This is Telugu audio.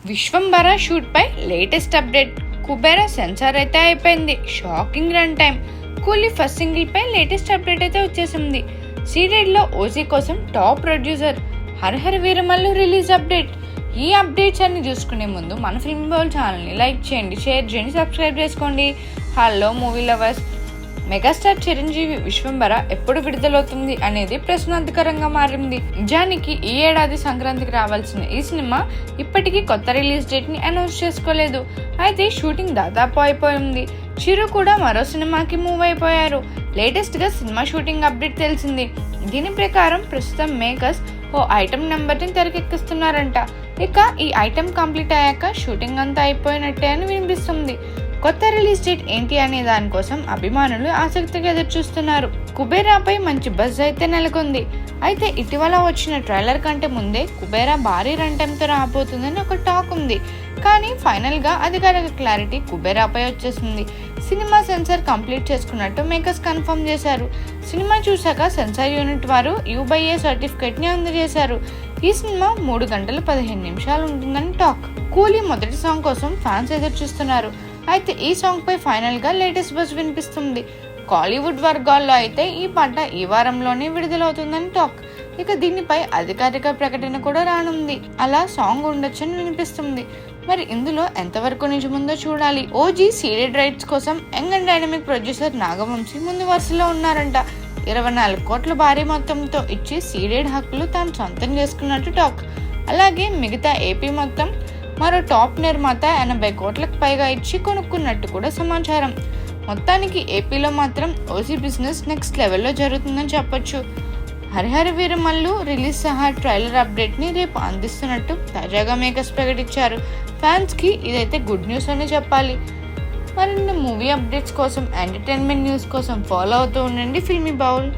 విశ్వంబర షూట్ పై లేటెస్ట్ అప్డేట్. కుబేరా సెన్సార్ అయితే అయిపోయింది. Shocking run time. కూలీ ఫస్ట్ సింగిల్ పై లేటెస్ట్ అప్డేట్ అయితే వచ్చేసింది. సీరియడ్ లో ఓజీ కోసం top producer Harihara Veeramallu release update. ఈ అప్డేట్స్ అన్ని చూసుకునే ముందు మన ఫిల్మ్ బౌల్ ఛానల్ని లైక్ చేయండి, షేర్ చేయండి, సబ్స్క్రైబ్ చేసుకోండి. Hello movie lovers, megastar Chiranjeevi Vishwambhara ఎప్పుడు విడుదలవుతుంది అనేది ప్రశ్నార్థకరంగా మారింది. నిజానికి ఈ ఏడాది సంక్రాంతికి రావాల్సిన ఈ సినిమా ఇప్పటికీ కొత్త రిలీజ్ డేట్ ని అనౌన్స్ చేసుకోలేదు. అయితే షూటింగ్ దాదాపు అయిపోయింది. చిరు కూడా మరో సినిమాకి మూవ్ అయిపోయారు. లేటెస్ట్ గా సినిమా షూటింగ్ అప్డేట్ తెలిసింది. దీని ప్రకారం ప్రస్తుతం మేకర్స్ ఓ ఐటమ్ నెంబర్ ని తెరకెక్కిస్తున్నారంట. ఇక ఈ ఐటమ్ కంప్లీట్ అయ్యాక షూటింగ్ అంతా అయిపోయినట్టే అని వినిపిస్తుంది. కొత్త రిలీజ్ డేట్ ఏంటి అనే దానికోసం అభిమానులు ఆసక్తిగా ఎదురు చూస్తున్నారు. కుబేరాపై మంచి బజ్ అయితే నెలకొంది. అయితే ఇటీవల వచ్చిన ట్రైలర్ కంటే ముందే కుబేరా భారీ రన్ టైంతో రాబోతుందని ఒక టాక్ ఉంది. కానీ ఫైనల్ గా అధికారిక క్లారిటీ కుబేరాపై వచ్చేసింది. సినిమా సెన్సార్ కంప్లీట్ చేసుకున్నట్టు మేకర్స్ కన్ఫర్మ్ చేశారు. సినిమా చూశాక సెన్సార్ యూనిట్ వారు UA సర్టిఫికేట్ ని అందజేశారు. ఈ సినిమా 3 గంటలు 15 నిమిషాలు ఉంటుందని టాక్. కూలీ మొదటి సాంగ్ కోసం ఫ్యాన్స్ ఎదురు చూస్తున్నారు. అయితే ఈ సాంగ్ పై ఫైనల్ గా లేటెస్ట్ బజ్ వినిపిస్తుంది. కాలీవుడ్ వర్గాల్లో అయితే ఈ పాట ఈ వారంలోనే విడుదలవుతుందని టాక్. ఇక దీనిపై అధికారిక ప్రకటన కూడా రానుంది. అలా సాంగ్ ఉండొచ్చని వినిపిస్తుంది. మరి ఇందులో ఎంతవరకు నిజముందో చూడాలి. ఓజీ సీరియడ్ రైట్స్ కోసం young and dynamic producer Nagavamsi ముందు వరుసలో ఉన్నారంట. 24 కోట్ల భారీ మొత్తంతో ఇచ్చి సీరియడ్ హక్కులు తాను సొంతం చేసుకున్నట్టు టాక్. అలాగే మిగతా ఏపీ మొత్తం మరో టాప్ నిర్మాత 80 కోట్లకు పైగా ఇచ్చి కొనుక్కున్నట్టు కూడా సమాచారం. మొత్తానికి ఏపీలో మాత్రం ఓజీ బిజినెస్ నెక్స్ట్ లెవెల్లో జరుగుతుందని చెప్పొచ్చు. హరిహర వీరమల్లు రిలీజ్ సహా ట్రైలర్ అప్డేట్ ని రేపు అందిస్తున్నట్టు తాజాగా మేకర్స్ ప్రకటించారు. ఫ్యాన్స్ కి ఇదైతే గుడ్ న్యూస్ అని చెప్పాలి. మరిన్ని మూవీ అప్డేట్స్ కోసం, ఎంటర్టైన్మెంట్ న్యూస్ కోసం ఫాలో అవుతూ ఉండండి ఫిల్మీ బౌల్.